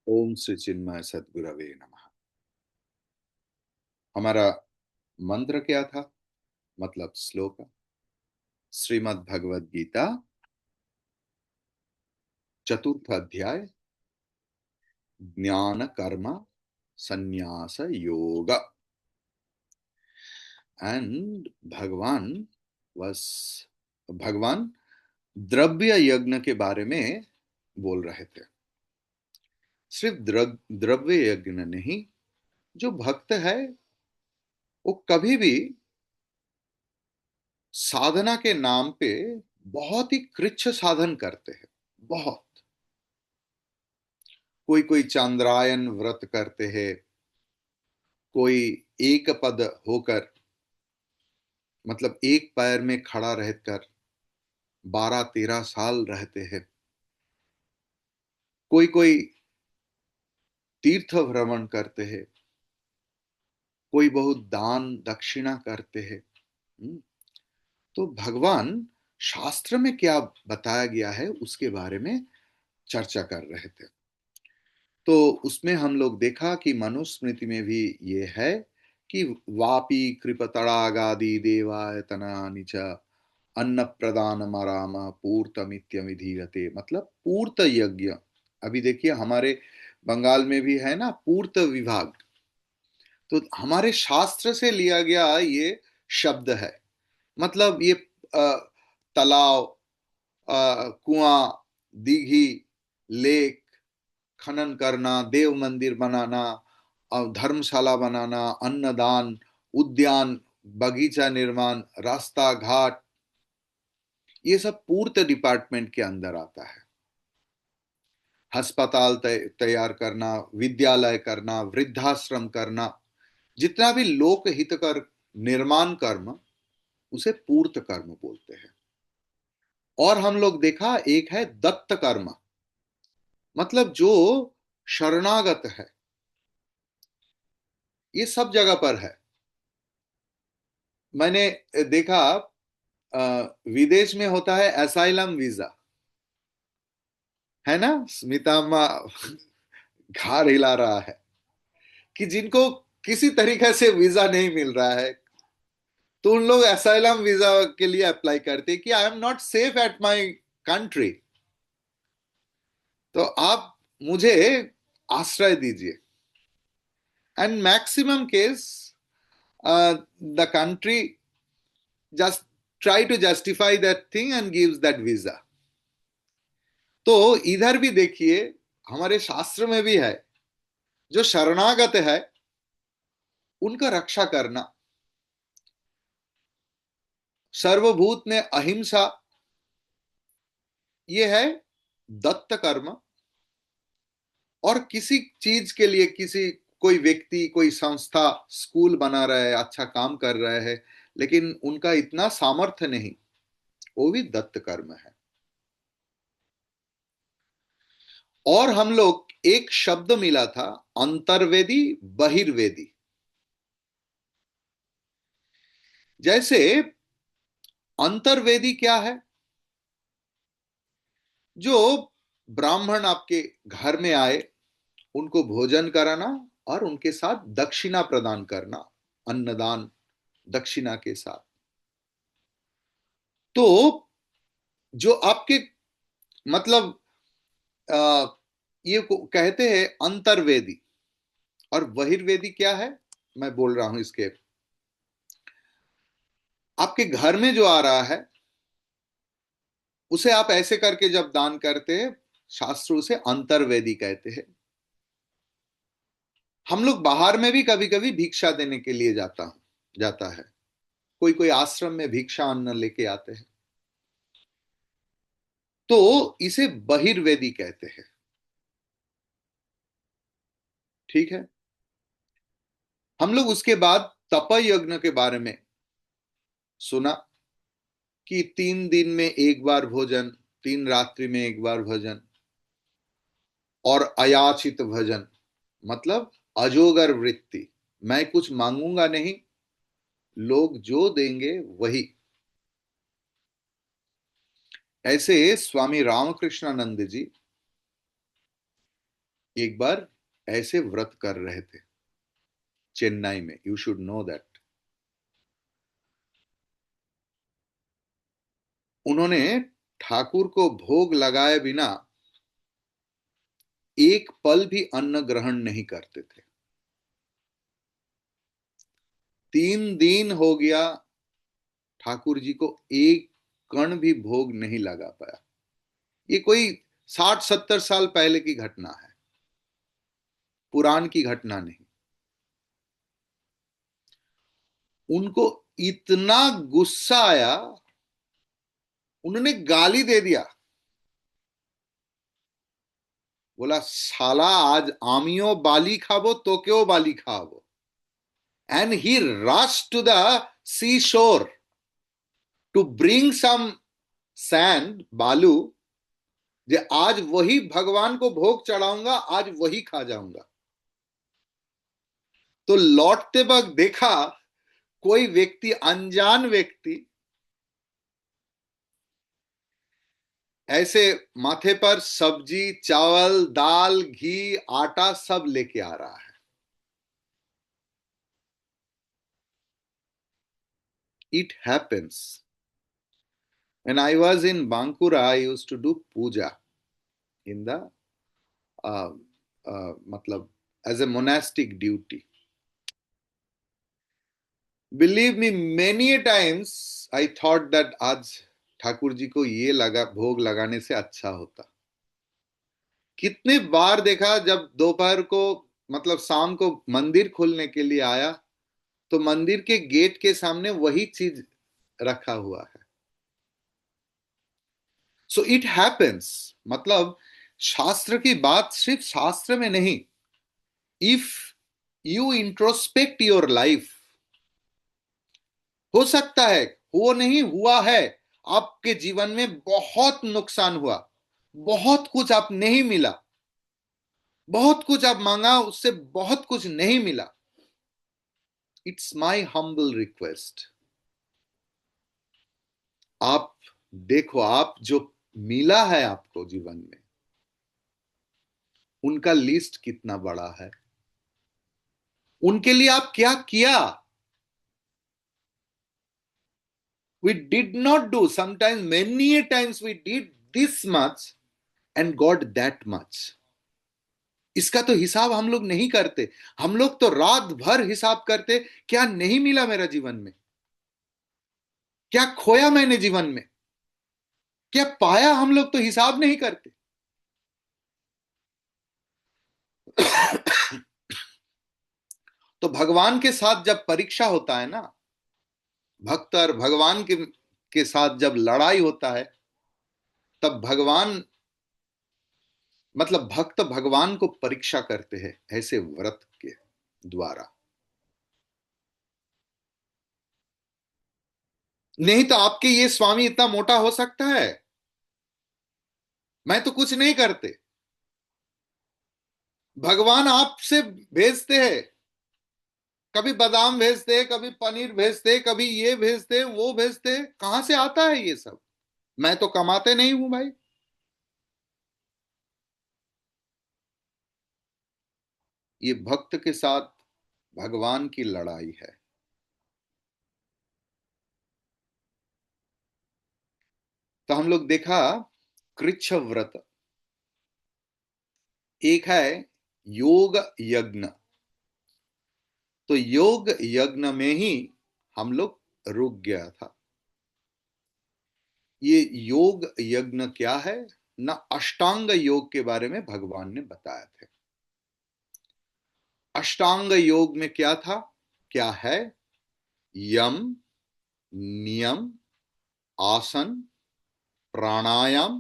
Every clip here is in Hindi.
ओम श्री चिन्मय सद्गुरवे नमः। हमारा मंत्र क्या था? मतलब श्लोक श्रीमद् भगवद गीता चतुर्थ अध्याय ज्ञान कर्म संन्यास योग। एंड वस भगवान द्रव्य यज्ञ के बारे में बोल रहे थे। सिर्फ द्रव्य यज्ञ नहीं, जो भक्त है वो कभी भी साधना के नाम पे बहुत ही कृच्छ साधन करते हैं। बहुत कोई कोई चांद्रायन व्रत करते हैं, कोई एक पद होकर मतलब एक पैर में खड़ा रहकर 12-13 साल रहते हैं। कोई कोई तीर्थ भ्रमण करते हैं, कोई बहुत दान दक्षिणा करते हैं। तो भगवान शास्त्र में क्या बताया गया है उसके बारे में चर्चा कर रहे थे। तो उसमें हम लोग देखा कि मनुस्मृति में भी ये है कि वापी कृपतड़ागादि देवायतनानि च अन्न प्रदान मराम पूर्तमित्यभिधीयते, मतलब पूर्त यज्ञ। अभी देखिए हमारे बंगाल में भी है ना पूर्त विभाग। तो हमारे शास्त्र से लिया गया ये शब्द है। मतलब ये तालाब, कुआं, दीघी, लेक खनन करना, देव मंदिर बनाना, धर्मशाला बनाना, अन्नदान, उद्यान, बगीचा निर्माण, रास्ता घाट, ये सब पूर्त डिपार्टमेंट के अंदर आता है। अस्पताल तैयार करना, विद्यालय करना, वृद्धाश्रम करना, जितना भी लोक हितकर निर्माण कर्म, उसे पूर्त कर्म बोलते हैं। और हम लोग देखा एक है दत्त कर्म, मतलब जो शरणागत है। ये सब जगह पर है। मैंने देखा विदेश में होता है असाइलम वीजा, है ना। स्मिता अम्मा घाड़ हिला रहा है कि जिनको किसी तरीके से वीजा नहीं मिल रहा है, तो उन लोग असाइलम वीजा के लिए अप्लाई करते हैं कि I am not safe at my country, तो आप मुझे आश्रय दीजिए। And maximum case the country just try to justify that thing and gives that visa. तो इधर भी देखिए हमारे शास्त्र में भी है, जो शरणागत है उनका रक्षा करना। सर्वभूत में अहिंसा, ये है दत्त कर्म। और किसी चीज के लिए किसी कोई व्यक्ति कोई संस्था स्कूल बना रहा है, अच्छा काम कर रहा है, लेकिन उनका इतना सामर्थ्य नहीं, वो भी दत्त कर्म है। और हम लोग एक शब्द मिला था अंतर्वेदी बहिर्वेदी। जैसे अंतर्वेदी क्या है? जो ब्राह्मण आपके घर में आए, उनको भोजन कराना और उनके साथ दक्षिणा प्रदान करना, अन्नदान दक्षिणा के साथ। तो जो आपके मतलब आ, ये कहते हैं अंतर्वेदी। और बहिर्वेदी क्या है? मैं बोल रहा हूं इसके, आपके घर में जो आ रहा है उसे आप ऐसे करके जब दान करते हैं, शास्त्र उसे अंतर्वेदी कहते हैं। हम लोग बाहर में भी कभी कभी भिक्षा देने के लिए जाता है। कोई कोई आश्रम में भिक्षा अन्न लेके आते हैं, तो इसे बहिर्वेदी कहते हैं। ठीक है। हम लोग उसके बाद तप यज्ञ के बारे में सुना कि 3 दिन में एक बार भोजन, 3 रात्रि में एक बार भोजन, और अयाचित भजन, मतलब अजोगर वृत्ति। मैं कुछ मांगूंगा नहीं, लोग जो देंगे वही। ऐसे स्वामी रामकृष्णानंद जी एक बार ऐसे व्रत कर रहे थे चेन्नई में, यू शुड नो दैट। उन्होंने ठाकुर को भोग लगाए बिना एक पल भी अन्न ग्रहण नहीं करते थे। 3 दिन हो गया, ठाकुर जी को एक कण भी भोग नहीं लगा पाया। ये कोई 60-70 साल पहले की घटना है, पुराण की घटना नहीं। उनको इतना गुस्सा आया, उन्होंने गाली दे दिया। बोला, साला आज आमियो बाली खाबो तो क्यों बाली खाबो। And he rush to the seashore to bring some sand, बालू, जे आज वही भगवान को भोग चढ़ाऊंगा, आज वही खा जाऊंगा। तो लौटते वक्त देखा कोई व्यक्ति, अनजान व्यक्ति, ऐसे माथे पर सब्जी, चावल, दाल, घी, आटा सब लेके आ रहा है। It happens. When I was in Bankura, I used to do puja in the uh, matlab, as a monastic duty. Believe me, many times I thought that आज ठाकुर जी को ये लगा भोग लगाने से अच्छा होता। कितने बार देखा, जब दोपहर को मतलब शाम को मंदिर खोलने के लिए आया, तो मंदिर के गेट के सामने वही चीज रखा हुआ है। So it happens. मतलब शास्त्र की बात सिर्फ शास्त्र में नहीं, if you introspect your life, हो सकता है, वो नहीं हुआ है, आपके जीवन में बहुत नुकसान हुआ, बहुत कुछ आप नहीं मिला, बहुत कुछ आप मांगा, उससे बहुत कुछ नहीं मिला। इट्स माई हम्बल रिक्वेस्ट, आप देखो, आप जो मिला है आपको जीवन में, उनका लिस्ट कितना बड़ा है, उनके लिए आप क्या किया। We did not do, sometimes many a times we did this much and got that much। इसका तो हिसाब हम लोग नहीं करते। हम लोग तो रात भर हिसाब करते, क्या नहीं मिला मेरा जीवन में, क्या खोया मैंने जीवन में, क्या पाया, हम लोग तो हिसाब नहीं करते। तो भगवान के साथ जब परीक्षा होता है ना, भक्त और भगवान के साथ जब लड़ाई होता है, तब भगवान, मतलब भक्त भगवान को परीक्षा करते हैं ऐसे व्रत के द्वारा। नहीं तो आपके ये स्वामी इतना मोटा हो सकता है, मैं तो कुछ नहीं करते, भगवान आपसे भेजते हैं, कभी बादाम भेजते, कभी पनीर भेजते, कभी ये भेजते, वो भेजते, कहां से आता है ये सब, मैं तो कमाते नहीं हूं भाई। ये भक्त के साथ भगवान की लड़ाई है। तो हम लोग देखा कृच्छ व्रत, एक है योग यज्ञ। तो योग यज्ञ में ही हम लोग रुक गया था। ये योग यज्ञ क्या है ना, अष्टांग योग के बारे में भगवान ने बताया थे। अष्टांग योग में क्या था, क्या है, यम, नियम, आसन, प्राणायाम,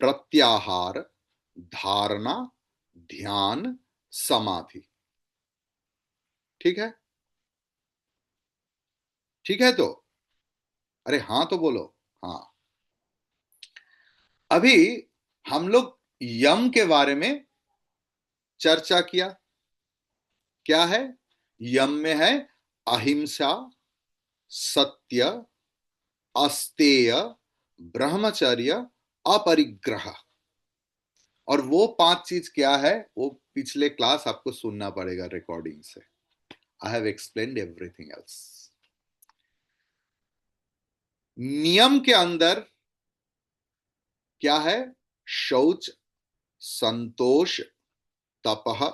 प्रत्याहार, धारणा, ध्यान, समाधि। ठीक है, ठीक है। तो अरे हाँ तो बोलो। हाँ, अभी हम लोग यम के बारे में चर्चा किया। क्या है, यम में है अहिंसा, सत्य, अस्तेय, ब्रह्मचर्य, अपरिग्रह। और वो 5 चीज क्या है, वो पिछले क्लास आपको सुनना पड़ेगा रिकॉर्डिंग से। I have explained everything else. नियम के अंदर क्या है? शौच, संतोष, तपह,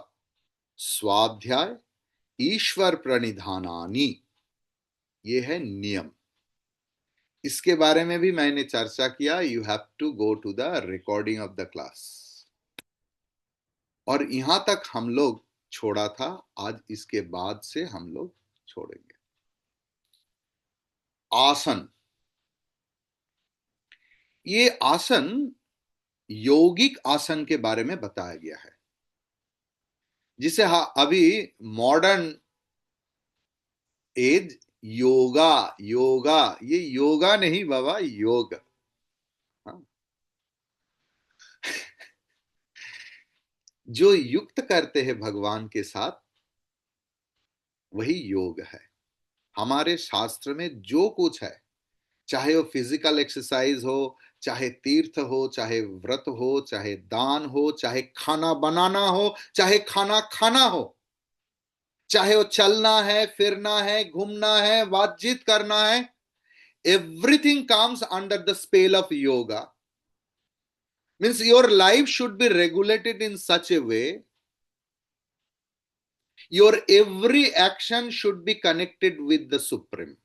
स्वाध्याय, ईश्वर प्रणिधानानि, ये है नियम। इसके बारे में भी मैंने चर्चा किया। You have to go to the recording of the class. और यहां तक हम लोग छोड़ा था, आज इसके बाद से हम लोग छोड़ेंगे। आसन, ये आसन यौगिक आसन के बारे में बताया गया है, जिसे अभी मॉडर्न एज योगा, योगा, ये योगा नहीं बाबा, योग। हाँ? जो युक्त करते हैं भगवान के साथ, वही योग है। हमारे शास्त्र में जो कुछ है, चाहे वो फिजिकल एक्सरसाइज हो, चाहे तीर्थ हो, चाहे व्रत हो, चाहे दान हो, चाहे खाना बनाना हो, चाहे खाना खाना हो, चाहे वो चलना है, फिरना है, घूमना है, बातचीत करना है, everything comes under the spell of yoga. Means your life should be regulated in such a way, your every action should be connected with the Supreme.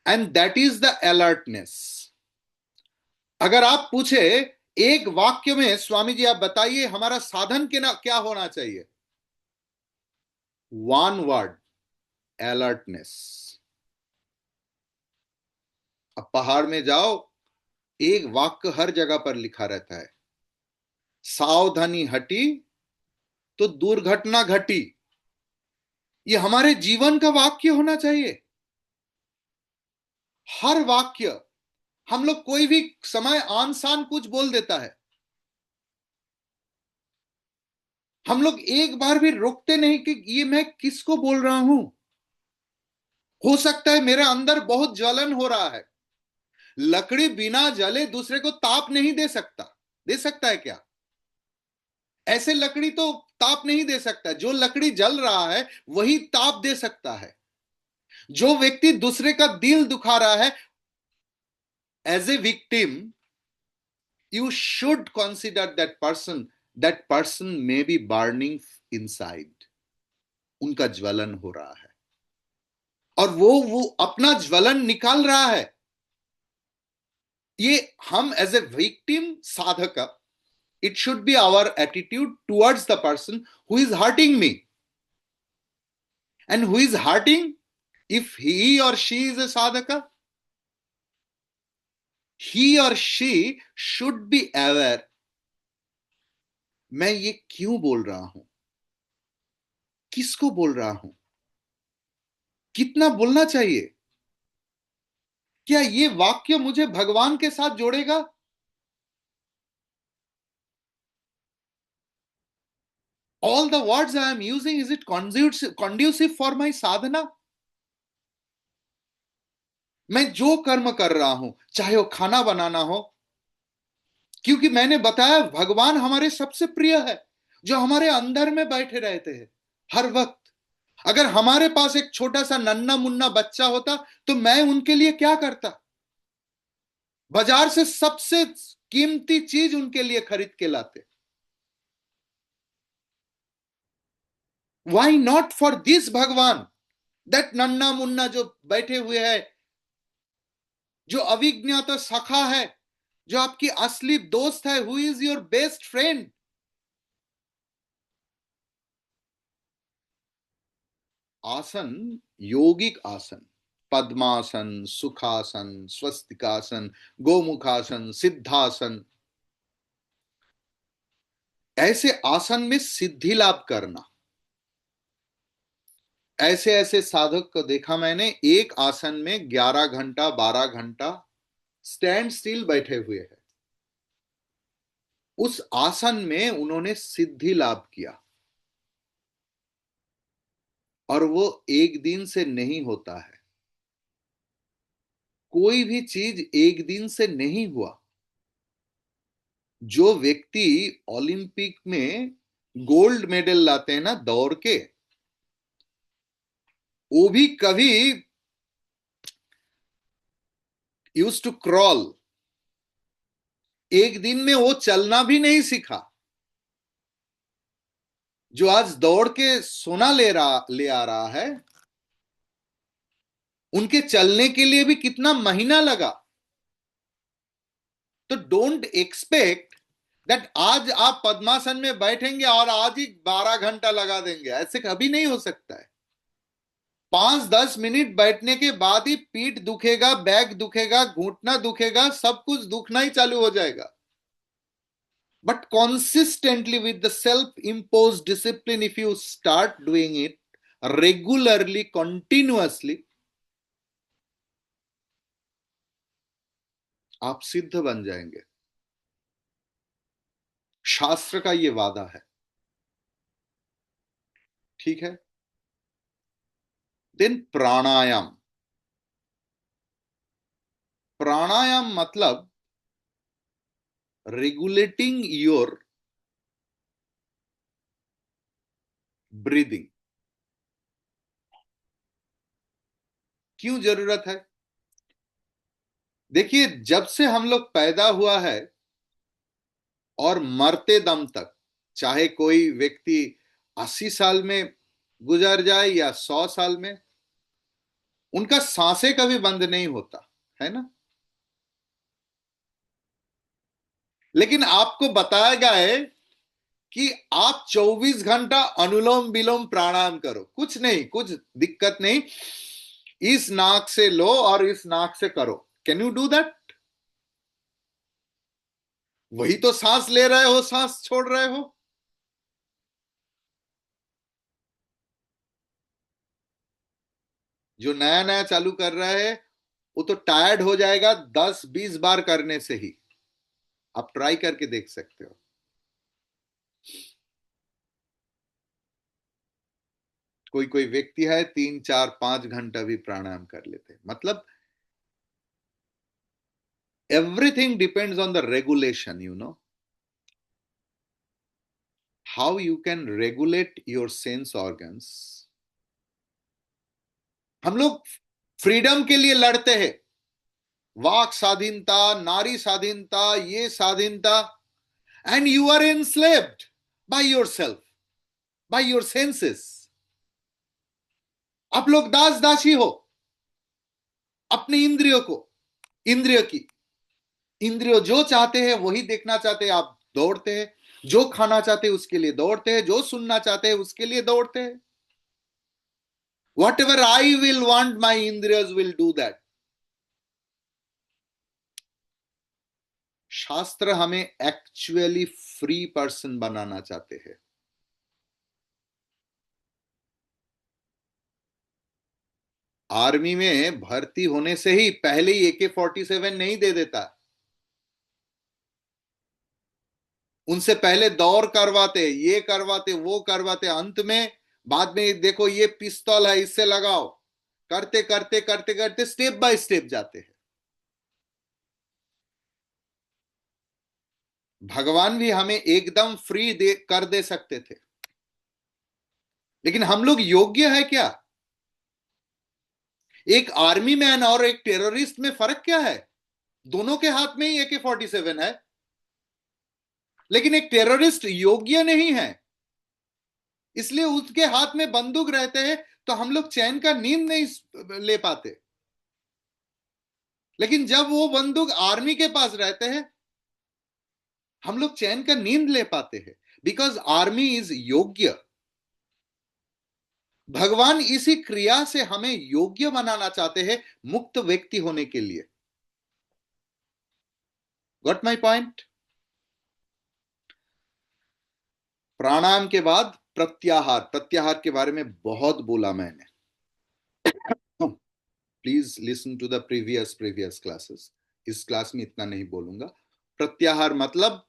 And that is the alertness. अगर आप पूछे एक वाक्य में, स्वामी जी आप बताइए हमारा साधन के ना क्या होना चाहिए? One word, alertness. अब पहाड़ में जाओ, एक वाक्य हर जगह पर लिखा रहता है, सावधानी हटी तो दुर्घटना घटी। ये हमारे जीवन का वाक्य होना चाहिए। हर वाक्य, हम लोग कोई भी समय आन शान कुछ बोल देता है, हम लोग एक बार भी रोकते नहीं कि ये मैं किसको बोल रहा हूं। हो सकता है मेरे अंदर बहुत ज्वलन हो रहा है। लकड़ी बिना जले दूसरे को ताप नहीं दे सकता। दे सकता है क्या? ऐसे लकड़ी तो ताप नहीं दे सकता। जो लकड़ी जल रहा है वही ताप दे सकता है। जो व्यक्ति दूसरे का दिल दुखा रहा है, as a victim, you should consider that person may be burning inside. उनका ज्वलन हो रहा है और वो अपना ज्वलन निकाल रहा है। ये हम एज ए विक्टिम साधक, it should be our attitude towards the person who is hurting me, and who is hurting, if he or she is a sadhaka, he or she should be aware, मैं ये क्यों बोल रहा हूं, किसको बोल रहा हूं, कितना बोलना चाहिए, क्या ये वाक्य मुझे भगवान के साथ जोड़ेगा? All the words I am using, is it conducive for my sadhana? मैं जो कर्म कर रहा हूं, चाहे वो खाना बनाना हो, क्योंकि मैंने बताया भगवान हमारे सबसे प्रिय है, जो हमारे अंदर में बैठे रहते हैं हर वक्त। अगर हमारे पास एक छोटा सा नन्ना मुन्ना बच्चा होता तो मैं उनके लिए क्या करता? बाजार से सबसे कीमती चीज उनके लिए खरीद के लाते। वाई नॉट फॉर दिस भगवान, दैट नन्ना मुन्ना जो बैठे हुए है, जो अविज्ञात सखा है, जो आपकी असली दोस्त है, who is your best friend. आसन, योगिक आसन, पद्मासन, सुखासन, स्वस्तिकासन, गोमुखासन, सिद्धासन, ऐसे आसन में सिद्धि लाभ करना। ऐसे ऐसे साधक को देखा मैंने, एक आसन में 11 घंटा 12 घंटा स्टैंड स्टिल बैठे हुए हैं। उस आसन में उन्होंने सिद्धि लाभ किया, और वो एक दिन से नहीं होता है। कोई भी चीज एक दिन से नहीं हुआ। जो व्यक्ति ओलंपिक में गोल्ड मेडल लाते हैं ना दौड़ के, वो भी कभी यूज टू क्रॉल, एक दिन में वो चलना भी नहीं सीखा। जो आज दौड़ के सोना ले आ रहा है, उनके चलने के लिए भी कितना महीना लगा। तो डोंट एक्सपेक्ट दैट आज आप पद्मासन में बैठेंगे और आज ही 12 घंटा लगा देंगे, ऐसे कभी नहीं हो सकता है। 5-10 मिनट बैठने के बाद ही पीठ दुखेगा, बैक दुखेगा, घुटना दुखेगा, सब कुछ दुखना ही चालू हो जाएगा। But consistently with the self-imposed discipline, if you start doing it regularly, continuously, आप सिद्ध बन जाएंगे। शास्त्र का ये वादा है। ठीक है। देन प्राणायाम। प्राणायाम मतलब रेगुलेटिंग योर ब्रीदिंग। क्यों जरूरत है? देखिए, जब से हम लोग पैदा हुआ है और मरते दम तक, चाहे कोई व्यक्ति 80 साल में गुजर जाए या 100 साल में, उनका सांसें कभी बंद नहीं होता है ना। लेकिन आपको बताया गया है कि आप 24 घंटा अनुलोम विलोम प्राणायाम करो, कुछ नहीं, कुछ दिक्कत नहीं, इस नाक से लो और इस नाक से करो। Can you do that? वही तो सांस ले रहे हो, सांस छोड़ रहे हो। जो नया नया चालू कर रहा है वो तो टायर्ड हो जाएगा 10-20 बार करने से ही। आप ट्राई करके देख सकते हो। कोई कोई व्यक्ति है 3-4-5 घंटा भी प्राणायाम कर लेते हैं। मतलब everything depends on the regulation, how you can regulate your sense organs। हम लोग फ्रीडम के लिए लड़ते हैं, वाक स्वाधीनता, नारी स्वाधीनता, ये स्वाधीनता, and you are enslaved by yourself, by your senses. आप लोग दास दासी हो अपनी इंद्रियों को, इंद्रियों की। इंद्रियों जो चाहते हैं वही देखना चाहते हैं, आप दौड़ते हैं। जो खाना चाहते हैं उसके लिए दौड़ते हैं, जो सुनना चाहते हैं उसके लिए दौड़ते हैं। Whatever I will want, my indriyas will do that। शास्त्र हमें एक्चुअली फ्री पर्सन बनाना चाहते हैं। आर्मी में भर्ती होने से ही पहले ही AK-47 नहीं दे देता, उनसे पहले दौड़ करवाते, ये करवाते, वो करवाते, अंत में बाद में देखो ये पिस्तौल है, इससे लगाओ, करते करते करते करते स्टेप बाय स्टेप जाते हैं। भगवान भी हमें एकदम फ्री कर दे सकते थे, लेकिन हम लोग योग्य है क्या? एक आर्मी मैन और एक टेररिस्ट में फर्क क्या है? दोनों के हाथ में ही AK-47 है, लेकिन एक टेररिस्ट योग्य नहीं है, इसलिए उसके हाथ में बंदूक रहते हैं तो हम लोग चैन का नींद नहीं ले पाते। लेकिन जब वो बंदूक आर्मी के पास रहते हैं, हम लोग चैन का नींद ले पाते हैं, बिकॉज आर्मी इज योग्य। भगवान इसी क्रिया से हमें योग्य बनाना चाहते हैं मुक्त व्यक्ति होने के लिए। Got my point? प्राणायाम के बाद प्रत्याहार। प्रत्याहार के बारे में बहुत बोला मैंने, please listen to the previous classes. इस क्लास में इतना नहीं बोलूंगा। प्रत्याहार मतलब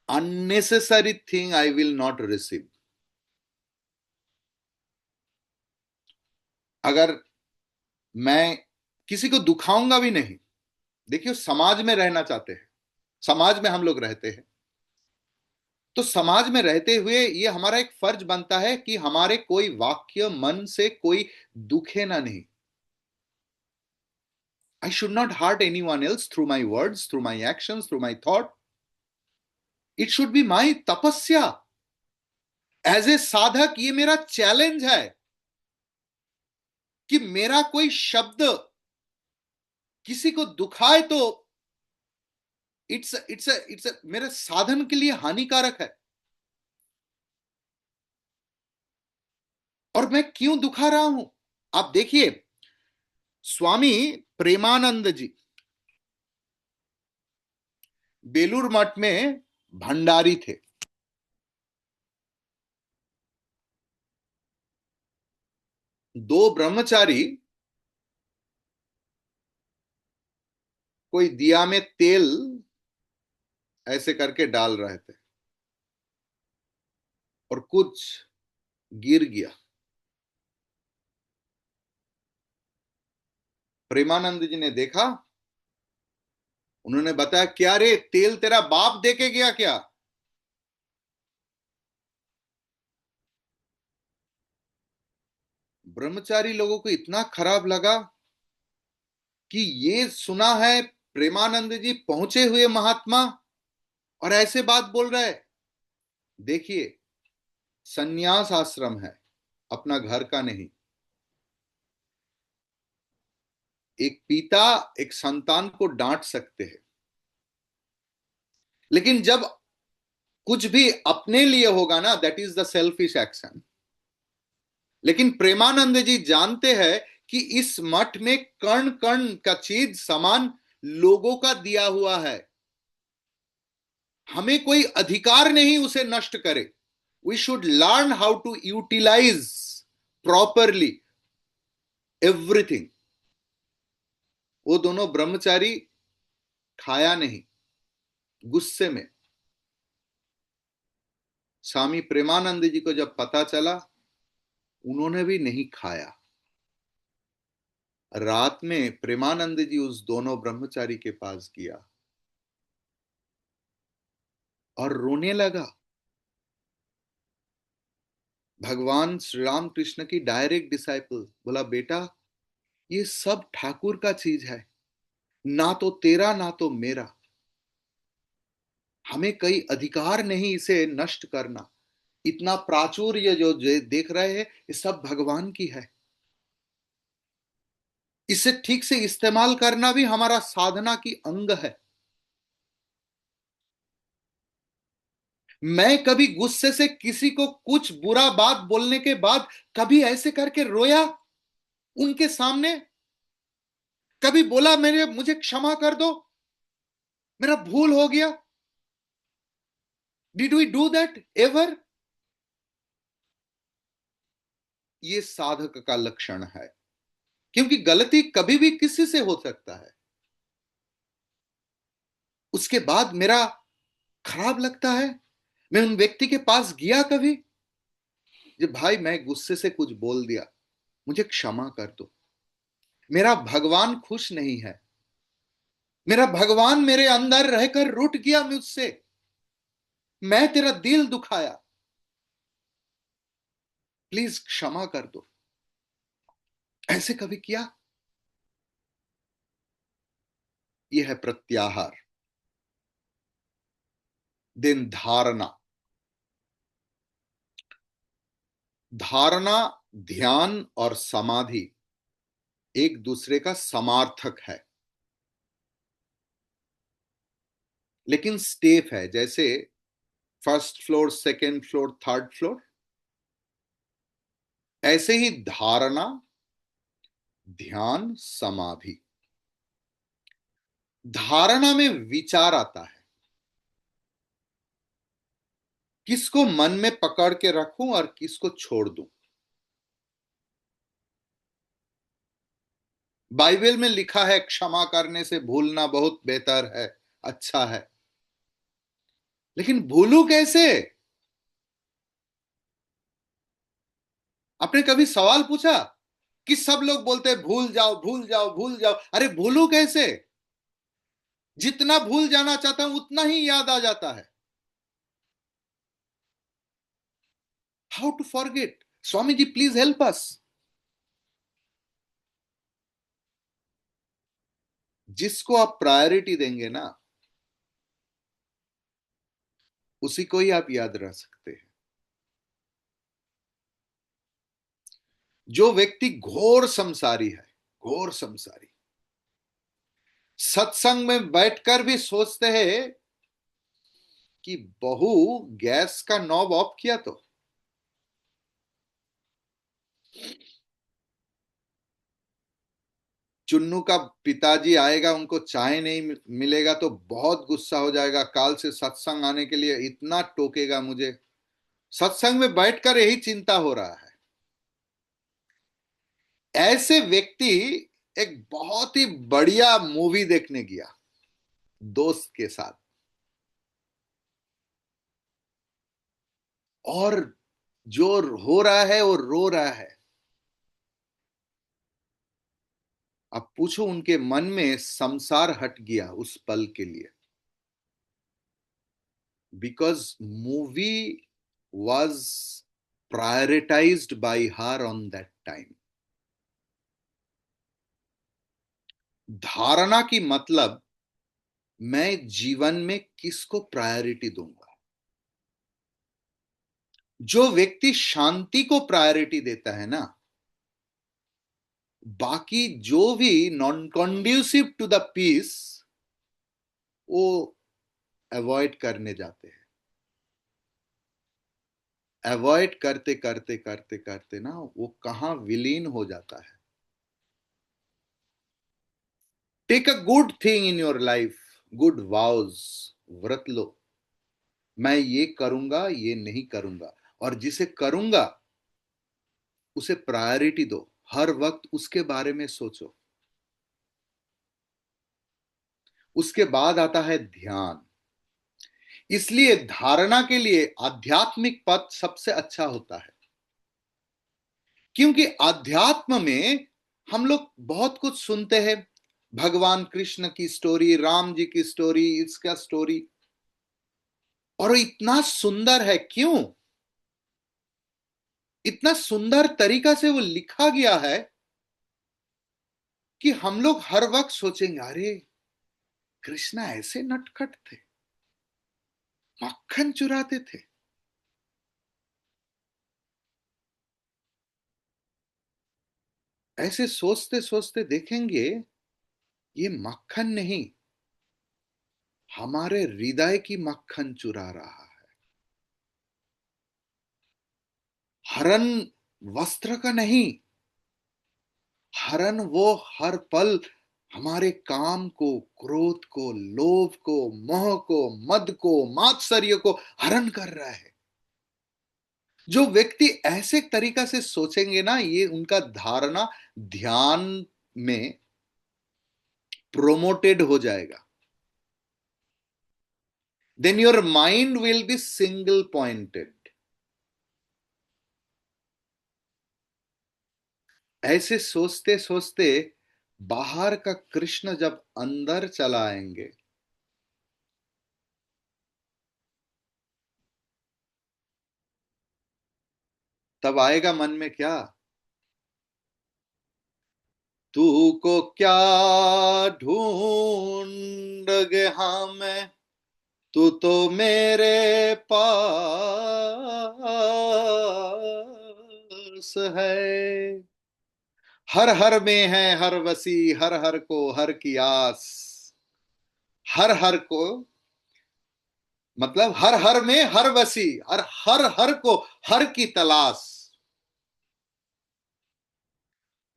unnecessary thing I will not receive। अगर मैं किसी को दुखाऊंगा भी नहीं, देखिए समाज में रहना चाहते हैं, समाज में हम लोग रहते हैं, तो समाज में रहते हुए ये हमारा एक फर्ज बनता है कि हमारे कोई वाक्य मन से कोई दुखे ना नहीं। I should not hurt anyone else through my words, through my actions, through my thought. It should be my तपस्या। एज ए साधक ये मेरा चैलेंज है कि मेरा कोई शब्द किसी को दुखाए तो इट्स मेरे साधन के लिए हानिकारक है। और मैं क्यों दुखा रहा हूं? आप देखिए, स्वामी प्रेमानंद जी बेलूर मठ में भंडारी थे। दो ब्रह्मचारी कोई दिया में तेल ऐसे करके डाल रहे थे और कुछ गिर गया। प्रेमानंद जी ने देखा, उन्होंने बताया, क्या रे, तेल तेरा बाप दे के गया क्या? ब्रह्मचारी लोगों को इतना खराब लगा कि ये सुना है प्रेमानंद जी पहुंचे हुए महात्मा और ऐसे बात बोल रहे हैं। देखिए, संन्यास आश्रम है, अपना घर का नहीं। एक पिता एक संतान को डांट सकते हैं, लेकिन जब कुछ भी अपने लिए होगा ना, that is the selfish action. लेकिन प्रेमानंद जी जानते हैं कि इस मठ में कण कण का चीज सामान लोगों का दिया हुआ है, हमें कोई अधिकार नहीं उसे नष्ट करे। We should learn how to utilize properly everything. वो दोनों ब्रह्मचारी खाया नहीं, गुस्से में। स्वामी प्रेमानंद जी को जब पता चला, उन्होंने भी नहीं खाया। रात में प्रेमानंद जी उस दोनों ब्रह्मचारी के पास गया और रोने लगा। भगवान श्री राम कृष्ण की डायरेक्ट डिसाइपल बोला, बेटा ये सब ठाकुर का चीज है, ना तो तेरा ना तो मेरा। हमें कोई अधिकार नहीं इसे नष्ट करना। इतना प्राचुर्य जो देख रहे हैं, ये सब भगवान की है। इसे ठीक से इस्तेमाल करना भी हमारा साधना की अंग है। मैं कभी गुस्से से किसी को कुछ बुरा बात बोलने के बाद कभी ऐसे करके रोया उनके सामने? कभी बोला मेरे मुझे क्षमा कर दो, मेरा भूल हो गया? Did we do that ever? ये साधक का लक्षण है, क्योंकि गलती कभी भी किसी से हो सकता है। उसके बाद मेरा खराब लगता है, मैं उन व्यक्ति के पास गया कभी, जब भाई मैं गुस्से से कुछ बोल दिया, मुझे क्षमा कर दो। मेरा भगवान खुश नहीं है, मेरा भगवान मेरे अंदर रहकर रुठ गया मुझसे, मैं तेरा दिल दुखाया, प्लीज क्षमा कर दो। ऐसे कभी किया? यह है प्रत्याहार। दिन धारणा। धारणा, ध्यान और समाधि एक दूसरे का समार्थक है, लेकिन स्टेप है। जैसे first floor, second floor, third floor, ऐसे ही धारणा, ध्यान, समाधि। धारणा में विचार आता है, किसको मन में पकड़ के रखूं और किसको छोड़ दूं। बाइबल में लिखा है क्षमा करने से भूलना बहुत बेहतर है, अच्छा है। लेकिन भूलू कैसे? आपने कभी सवाल पूछा कि सब लोग बोलते हैं भूल जाओ भूल जाओ भूल जाओ, अरे भूलू कैसे? जितना भूल जाना चाहता हूं उतना ही याद आ जाता है। How to forget? Swami ji please help us. जिसको आप प्रायोरिटी देंगे ना, उसी को ही आप याद रख सकते हैं। जो व्यक्ति घोर संसारी है, घोर संसारी, सत्संग में बैठकर भी सोचते हैं कि बहू गैस का नॉब ऑफ किया तो, चुन्नू का पिताजी आएगा, उनको चाय नहीं मिलेगा तो बहुत गुस्सा हो जाएगा, काल से सत्संग आने के लिए इतना टोकेगा मुझे। सत्संग में बैठकर यही चिंता हो रहा है। ऐसे व्यक्ति एक बहुत ही बढ़िया मूवी देखने गया दोस्त के साथ, और जो हो रहा है वो रो रहा है। अब पूछो, उनके मन में संसार हट गया उस पल के लिए, because movie was prioritized by her on that time. धारणा की मतलब, मैं जीवन में किसको प्रायोरिटी दूंगा। जो व्यक्ति शांति को प्रायोरिटी देता है ना, बाकी जो भी non conducive to the peace, वो अवॉइड करने जाते हैं। अवॉइड करते करते करते करते ना, वो कहां विलीन हो जाता है। Take a good thing in your life, good vows, व्रत लो, मैं ये करूंगा, ये नहीं करूंगा, और जिसे करूंगा उसे प्रायोरिटी दो, हर वक्त उसके बारे में सोचो। उसके बाद आता है ध्यान। इसलिए धारणा के लिए आध्यात्मिक पथ सबसे अच्छा होता है, क्योंकि अध्यात्म में हम लोग बहुत कुछ सुनते हैं, भगवान कृष्ण की स्टोरी, राम जी की स्टोरी, इसका स्टोरी, और इतना सुंदर है। क्यों? इतना सुंदर तरीका से वो लिखा गया है कि हम लोग हर वक्त सोचेंगे, अरे कृष्णा ऐसे नटखट थे, मक्खन चुराते थे। ऐसे सोचते सोचते देखेंगे, ये मक्खन नहीं, हमारे हृदय की मक्खन चुरा रहा है। हरन वस्त्र का नहीं, हरन वो हर पल हमारे काम को, क्रोध को, लोभ को, मोह को, मद को, मात्सर्य को हरण कर रहा है। जो व्यक्ति ऐसे तरीका से सोचेंगे ना, ये उनका धारणा ध्यान में प्रोमोटेड हो जाएगा। Then your mind will be single pointed. ऐसे सोचते सोचते बाहर का कृष्ण जब अंदर चला आएंगे, तब आएगा मन में क्या, तू को क्या ढूंढ गया मैं, तू तो मेरे पास है। हर हर में है हर वसी, हर हर को हर की आस। हर हर को मतलब हर हर में हर वसी, और हर हर को हर की तलाश।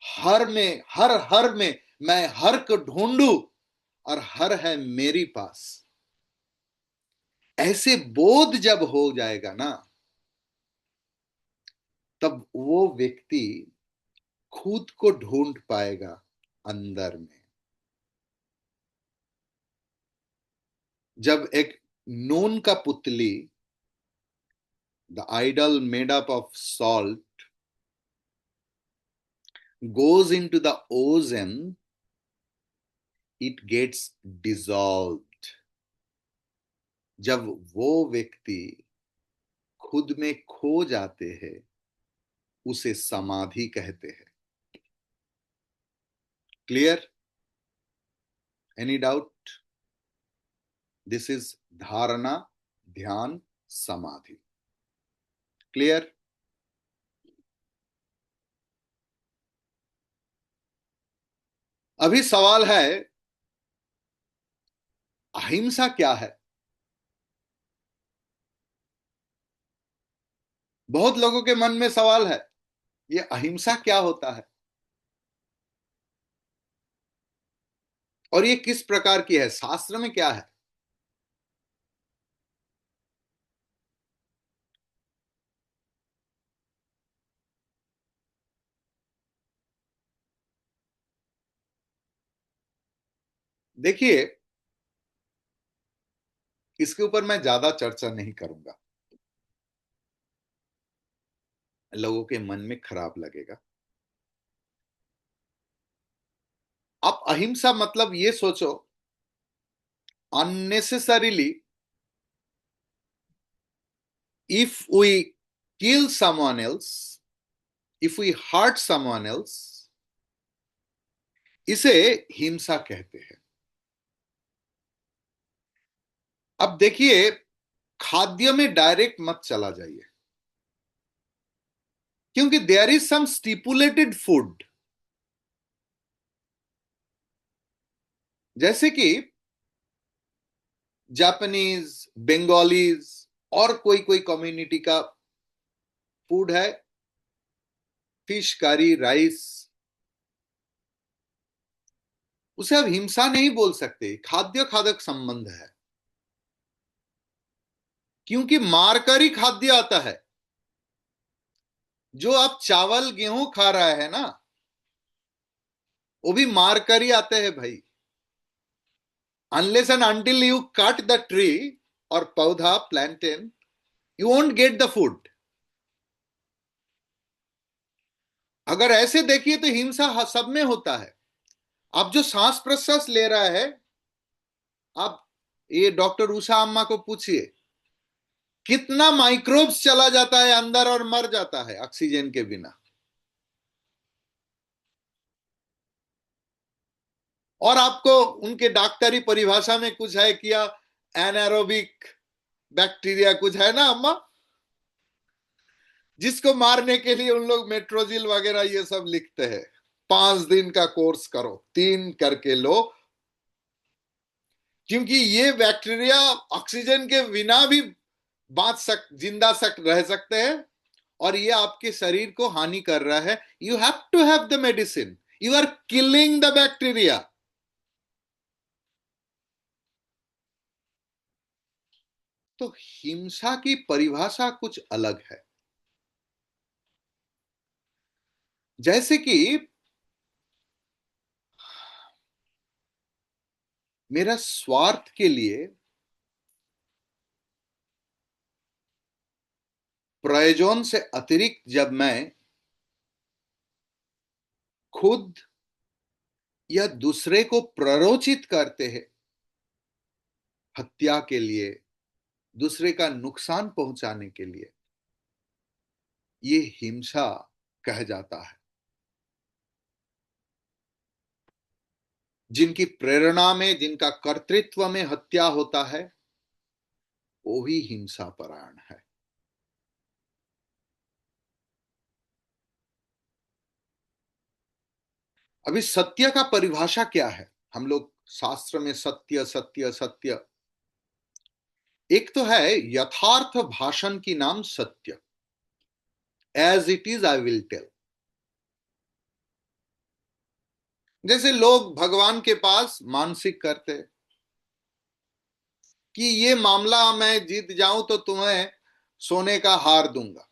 हर हर में मैं हर को ढूंढू, और हर है मेरी पास। ऐसे बोध जब हो जाएगा ना, तब वो व्यक्ति खुद को ढूंढ पाएगा अंदर में। जब एक नून का पुतली, the idol made up of salt, goes into the ocean, it gets dissolved. जब वो व्यक्ति खुद में खो जाते हैं उसे समाधि कहते हैं। Clear? Any doubt? This is धारणा, ध्यान, समाधि। क्लियर? अभी सवाल है, अहिंसा क्या है? बहुत लोगों के मन में सवाल है, ये अहिंसा क्या होता है और ये किस प्रकार की है, शास्त्र में क्या है? देखिए, इसके ऊपर मैं ज्यादा चर्चा नहीं करूंगा, लोगों के मन में खराब लगेगा। आप अहिंसा मतलब ये सोचो, unnecessarily if we kill someone else, if we hurt someone else, इसे हिंसा कहते हैं। अब देखिए, खाद्य में डायरेक्ट मत चला जाइए, क्योंकि there is some stipulated food. जैसे कि जापानीज, बंगालीज और कोई कोई कम्युनिटी का फूड है, फिश करी, राइस, उसे अब हिंसा नहीं बोल सकते, खाद्य खादक संबंध है। क्योंकि मारकर ही खाद्य आता है। जो आप चावल गेहूं खा रहा है ना, वो भी मारकर ही आते हैं भाई। Unless and until you cut the tree or पौधा, plantain, you won't get the food. अगर ऐसे देखिए तो हिंसा सब में होता है। आप जो सांस प्रश्वास ले रहा है, आप ये डॉक्टर उषा अम्मा को पूछिए, कितना माइक्रोब्स चला जाता है अंदर और मर जाता है ऑक्सीजन के बिना। और आपको उनके डॉक्टरी परिभाषा में कुछ है क्या, एनारोबिक बैक्टीरिया कुछ है ना अम्मा, जिसको मारने के लिए उन लोग मेट्रोजिल वगैरह ये सब लिखते हैं। 5 दिन का कोर्स करो, 3 करके लो, क्योंकि ये बैक्टीरिया ऑक्सीजन के बिना भी जिंदा रह सकते हैं और ये आपके शरीर को हानि कर रहा है। You have to have the medicine, you are killing the bacteria. तो हिंसा की परिभाषा कुछ अलग है। जैसे कि मेरा स्वार्थ के लिए, प्रयोजन से अतिरिक्त जब मैं खुद या दूसरे को प्ररोचित करते हैं हत्या के लिए, दूसरे का नुकसान पहुंचाने के लिए, ये हिंसा कह जाता है। जिनकी प्रेरणा में, जिनका कर्तृत्व में हत्या होता है, वो ही हिंसा परायण है। अभी सत्य का परिभाषा क्या है? हम लोग शास्त्र में सत्य सत्य सत्य, एक तो है यथार्थ भाषण की नाम सत्य, as it is I will tell. जैसे लोग भगवान के पास मानसिक करते हैं कि ये मामला मैं जीत जाऊं तो तुम्हें सोने का हार दूंगा,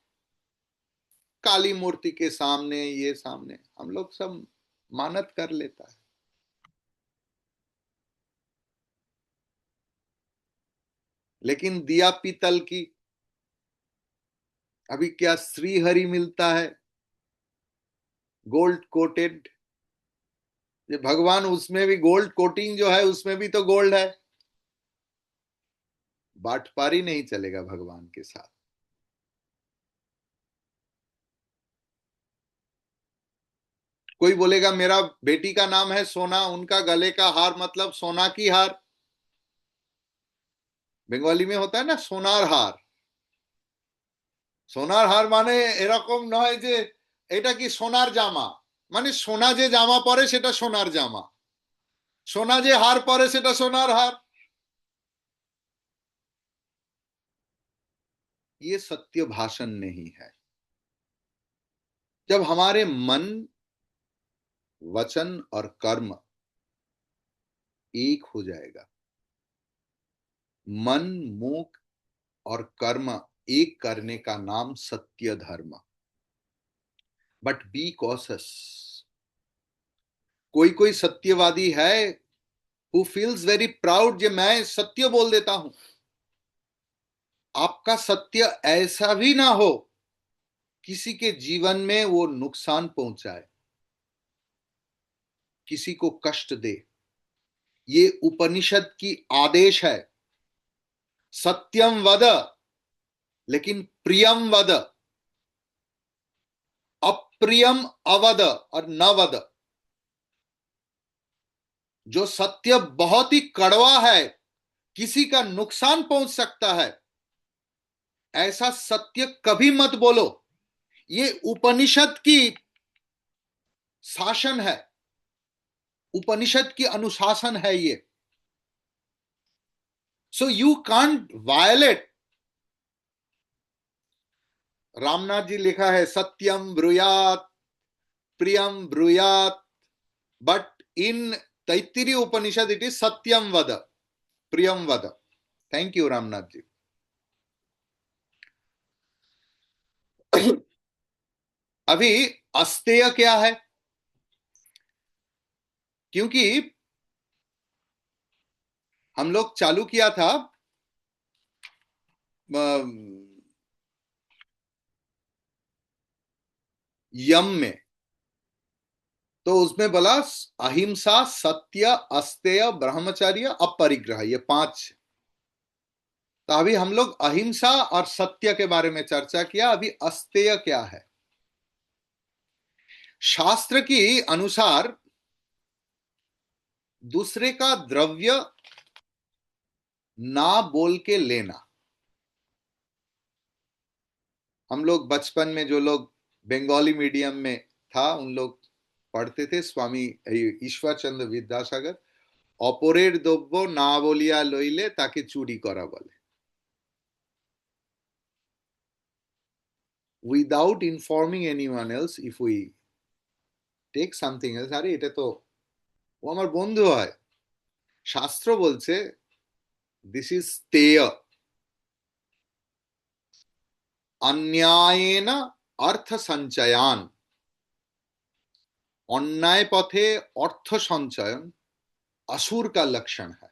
काली मूर्ति के सामने, ये सामने हम लोग सब मानत कर लेता है। लेकिन दिया पीतल की, अभी क्या श्रीहरि मिलता है, गोल्ड कोटेड, ये भगवान उसमें भी गोल्ड कोटिंग जो है उसमें भी तो गोल्ड है। बाटपारी नहीं चलेगा भगवान के साथ। कोई बोलेगा मेरा बेटी का नाम है सोना, उनका गले का हार मतलब सोना की हार। बंगाली में होता है ना सोनार हार। সোনার হার মানে এরকম নয় যে এটা কি সোনার জামা, মানে সোনা যে জামা পরে সেটা সোনার জামা, সোনা যে হার পরে সেটা সোনার हार। ये सत्य भाषण नहीं है। जब हमारे मन, वचन और कर्म एक हो जाएगा, मन, मुख और कर्म एक करने का नाम सत्य धर्म। But be cautious. कोई कोई सत्यवादी है हु फील्स वेरी प्राउड जे मैं सत्य बोल देता हूं। आपका सत्य ऐसा भी ना हो किसी के जीवन में वो नुकसान पहुंचाए, किसी को कष्ट दे। ये उपनिषद की आदेश है, सत्यम वद, लेकिन प्रियम वद, अप्रियम अवद और न वद। जो सत्य बहुत ही कड़वा है, किसी का नुकसान पहुंच सकता है, ऐसा सत्य कभी मत बोलो। ये उपनिषद की शासन है, उपनिषद की अनुशासन है ये। So you can't violate. Ramnath ji लिखा है सत्यम ब्रूयात, प्रियम ब्रूयात, but in Taittiriya Upanishad it is सत्यम वद, प्रियम वद। Thank you Ramnath ji. अभी अस्तेय क्या है? क्योंकि हम लोग चालू किया था यम में, तो उसमें बोला अहिंसा, सत्य, अस्तेय, ब्रह्मचर्य, अपरिग्रह, ये 5। तो अभी हम लोग अहिंसा और सत्य के बारे में चर्चा किया। अभी अस्तेय क्या है? शास्त्र की अनुसार दूसरे का द्रव्य ना बोल के लेना। हम लोग बचपन में जो लोग बंगाली मीडियम में था उन लोग पढ़ते थे, स्वामी ईश्वर चंद्र विद्यासागर, অপরের দ্রব্য না বলিয়া লইলে তাকে চুরি করা বলে। Without informing anyone else, if we take something else, আরে এটা তো ও আমার বন্ধু হয়। শাস্ত্র বলছে দিস ইজ তেয়, अन्यायेन अर्थ संचयान। अन्याय पथे अर्थ संचयन असुर का लक्षण है।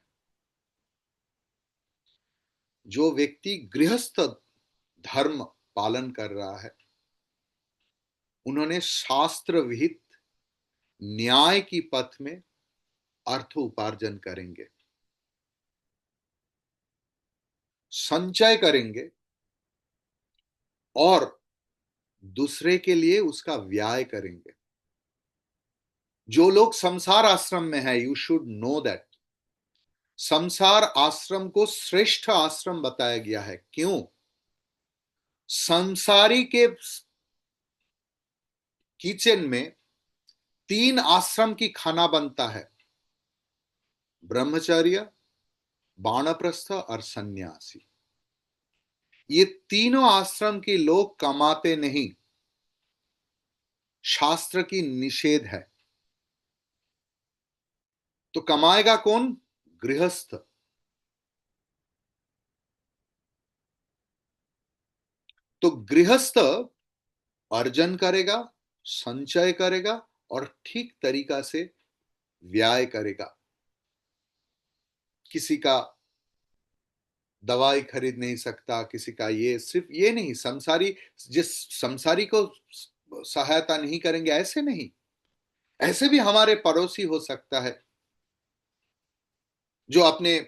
जो व्यक्ति गृहस्थ धर्म पालन कर रहा है, उन्होंने शास्त्र विहित न्याय की पथ में अर्थ उपार्जन करेंगे, संचय करेंगे और दूसरे के लिए उसका व्यय करेंगे। जो लोग संसार आश्रम में है, यू शुड नो दैट संसार आश्रम को श्रेष्ठ आश्रम बताया गया है। क्यों? संसारी के किचन में 3 आश्रम की खाना बनता है, ब्रह्मचर्य, बाणप्रस्थ और सन्यासी। ये तीनों आश्रम के लोग कमाते नहीं, शास्त्र की निषेध है। तो कमाएगा कौन? गृहस्थ। तो गृहस्थ अर्जन करेगा, संचय करेगा और ठीक तरीका से व्यय करेगा। किसी का दवाई खरीद नहीं सकता, किसी का ये, सिर्फ ये नहीं, संसारी जिस संसारी को सहायता नहीं करेंगे ऐसे नहीं, ऐसे भी हमारे पड़ोसी हो सकता है जो अपने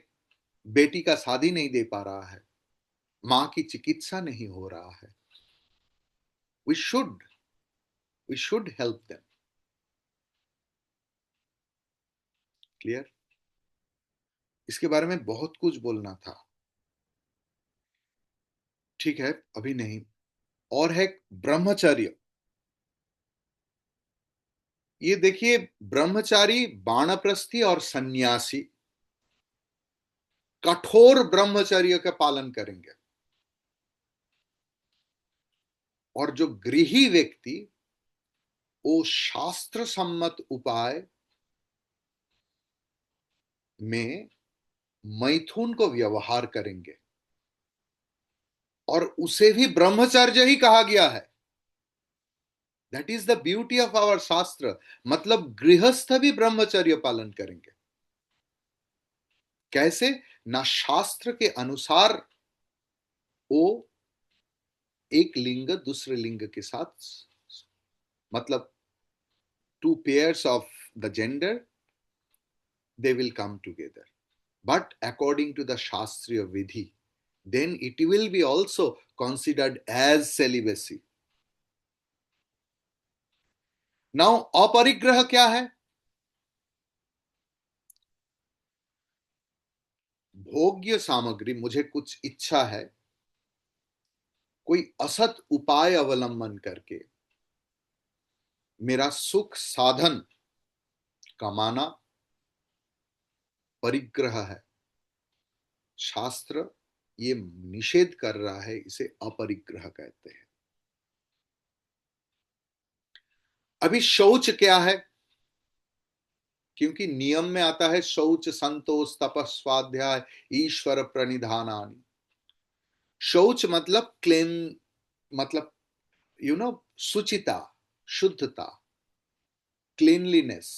बेटी का शादी नहीं दे पा रहा है, मां की चिकित्सा नहीं हो रहा है। We should we should help them. Clear? इसके बारे में बहुत कुछ बोलना था। ठीक है, अभी नहीं। और है ब्रह्मचर्य। ये देखिए, ब्रह्मचारी, बाणप्रस्थी और सन्यासी कठोर ब्रह्मचर्य का पालन करेंगे, और जो गृही व्यक्ति, वो शास्त्र सम्मत उपाय में मैथुन को व्यवहार करेंगे, और उसे भी ब्रह्मचर्य ही कहा गया है। That is the beauty of our shastra. मतलब गृहस्थ भी ब्रह्मचर्य पालन करेंगे। कैसे? ना शास्त्र के अनुसार वो एक लिंग दूसरे लिंग के साथ, मतलब two pairs of the gender, they will come together, but according to the shastriya vidhi, then it will be also considered as celibacy. Now अपरिग्रह क्या है? भोग्य सामग्री, मुझे कुछ इच्छा है, कोई असत उपाय अवलंबन करके मेरा सुख साधन कमाना परिग्रह है। शास्त्र ये निषेध कर रहा है, इसे अपरिग्रह कहते हैं। अभी शौच क्या है? क्योंकि नियम में आता है शौच संतोष तपस्वाध्याय ईश्वर प्रणिधानानि। शौच मतलब क्लेन, मतलब शुचिता, शुद्धता, क्लीनलीनेस,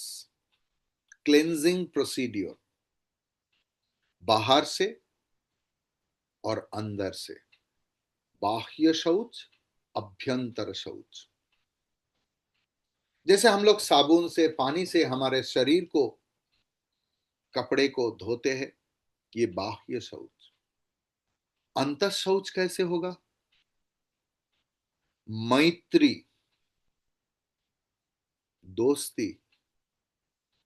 क्लेंजिंग प्रोसीड्योर, बाहर से और अंदर से। बाह्य शौच, अभ्यंतर शौच। जैसे हम लोग साबुन से, पानी से हमारे शरीर को, कपड़े को धोते हैं, ये बाह्य शौच। अंत शौच कैसे होगा? मैत्री, दोस्ती।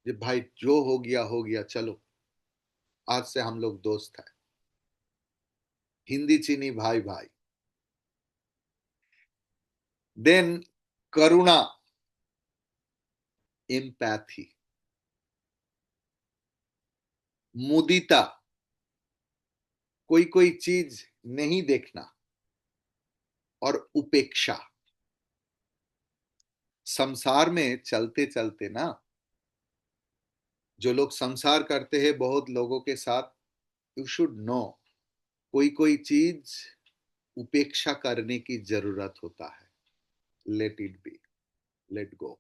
ये भाई जो हो गया, चलो आज से हम लोग दोस्त हैं। हिंदी चीनी भाई भाई। देन करुणा, एम्पैथी। मुदिता, कोई कोई चीज नहीं देखना। और उपेक्षा। संसार में चलते चलते ना, जो लोग संसार करते हैं बहुत लोगों के साथ, यू शुड नो, कोई कोई चीज उपेक्षा करने की जरूरत होता है। Let it be, let go.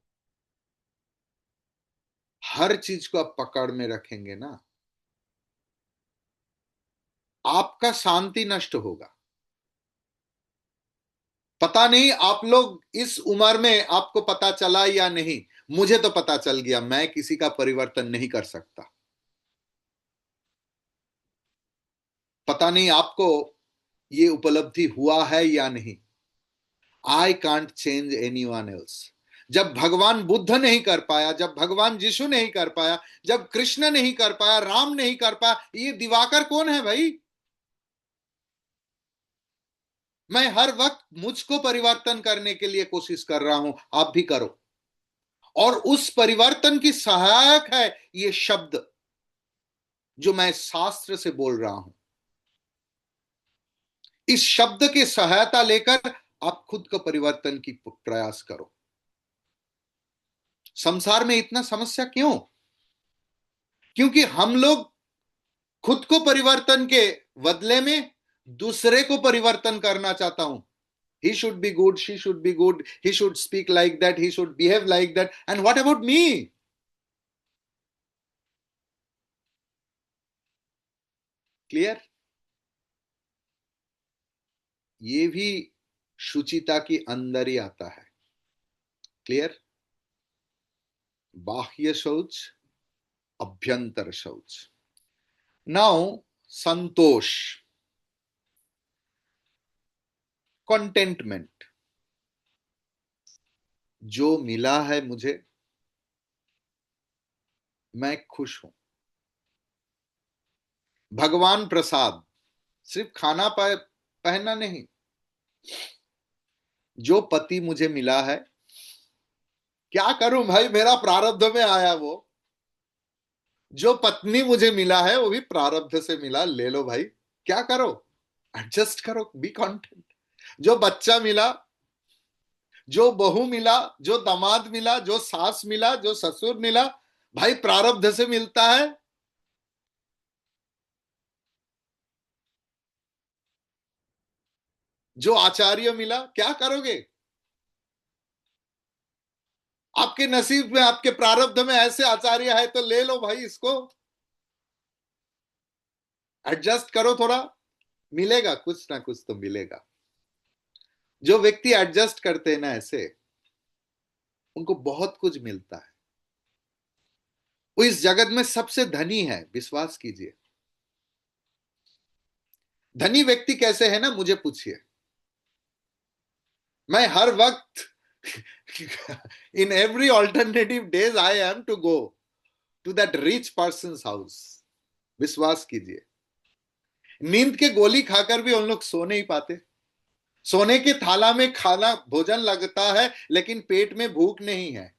हर चीज को आप पकड़ में रखेंगे ना, आपका शांति नष्ट होगा। पता नहीं आप लोग इस उम्र में आपको पता चला या नहीं, मुझे तो पता चल गया, मैं किसी का परिवर्तन नहीं कर सकता। पता नहीं आपको ये उपलब्धि हुआ है या नहीं। I can't change any one else. जब भगवान बुद्ध नहीं कर पाया, जब भगवान यीशु नहीं कर पाया, जब कृष्ण नहीं कर पाया, राम नहीं कर पाया, ये दिवाकर कौन है भाई? मैं हर वक्त मुझको परिवर्तन करने के लिए कोशिश कर रहा हूं, आप भी करो। और उस परिवर्तन की सहायक है ये शब्द जो मैं शास्त्र से बोल रहा हूं। इस शब्द की सहायता लेकर आप खुद का परिवर्तन की प्रयास करो। संसार में इतना समस्या क्यों? क्योंकि हम लोग खुद को परिवर्तन के बदले में दूसरे को परिवर्तन करना चाहता हूं। He should be good, she should be good, he should speak like that, he should behave like that, and what about me? Clear? ये भी शुचिता की अंदर ही आता है। क्लियर? बाह्य शौच, अभ्यंतर शौच। नाउ संतोष, कंटेंटमेंट, जो मिला है मुझे मैं खुश हूं। भगवान प्रसाद, सिर्फ खाना पहनना नहीं, जो पति मुझे मिला है, क्या करूं भाई, मेरा प्रारब्ध में आया वो। जो पत्नी मुझे मिला है वो भी प्रारब्ध से मिला, ले लो भाई, क्या करो, एडजस्ट करो, बी कॉन्टेंट। जो बच्चा मिला, जो बहू मिला, जो दामाद मिला, जो सास मिला, जो ससुर मिला, भाई प्रारब्ध से मिलता है। जो आचार्य मिला, क्या करोगे, आपके नसीब में, आपके प्रारब्ध में ऐसे आचार्य है तो ले लो भाई इसको, एडजस्ट करो थोड़ा, मिलेगा कुछ ना कुछ तो मिलेगा। जो व्यक्ति एडजस्ट करते हैं ना ऐसे, उनको बहुत कुछ मिलता है। वो इस जगत में सबसे धनी है, विश्वास कीजिए। धनी व्यक्ति कैसे है ना, मुझे पूछिए। मैं हर वक्त in every alternative days I am to go to that rich person house, विश्वास कीजिए। नींद के गोली खाकर भी उन लोग सो नहीं पाते। सोने के थाला में खाना भोजन लगता है, लेकिन पेट में भूख नहीं है।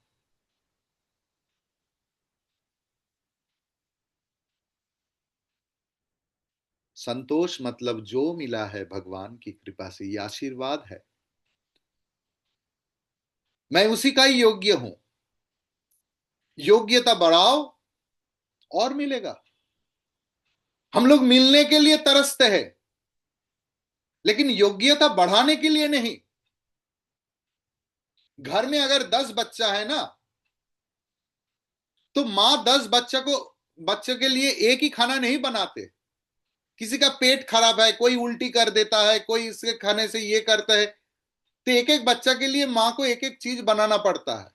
संतोष मतलब जो मिला है भगवान की कृपा से, ये आशीर्वाद है, मैं उसी का ही योग्य हूं। योग्यता बढ़ाओ और मिलेगा। हम लोग मिलने के लिए तरसते हैं, लेकिन योग्यता बढ़ाने के लिए नहीं। घर में अगर 10 बच्चा है ना, तो माँ 10 बच्चे को, बच्चे के लिए एक ही खाना नहीं बनाते। किसी का पेट खराब है, कोई उल्टी कर देता है, कोई इसके खाने से ये करता है, तो एक एक बच्चा के लिए माँ को एक एक चीज बनाना पड़ता है।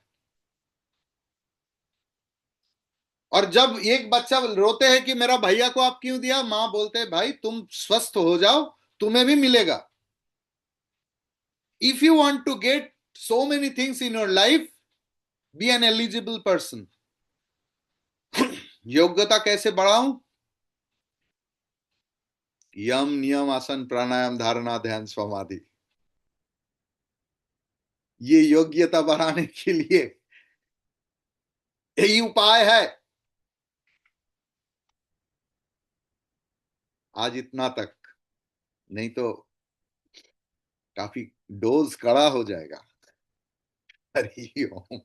और जब एक बच्चा रोते हैं कि मेरा भैया को आप क्यों दिया, माँ बोलते हैं भाई तुम स्वस्थ हो जाओ, तुम्हें भी मिलेगा। If you want to get so many things in your life, be an eligible person. योग्यता कैसे बढ़ाऊं? यम नियम आसन प्राणायाम धारणा ध्यान समाधि, ये योग्यता बढ़ाने के लिए यही उपाय है। आज इतना तक, नहीं तो काफी डोज कड़ा हो जाएगा। हरि ओम।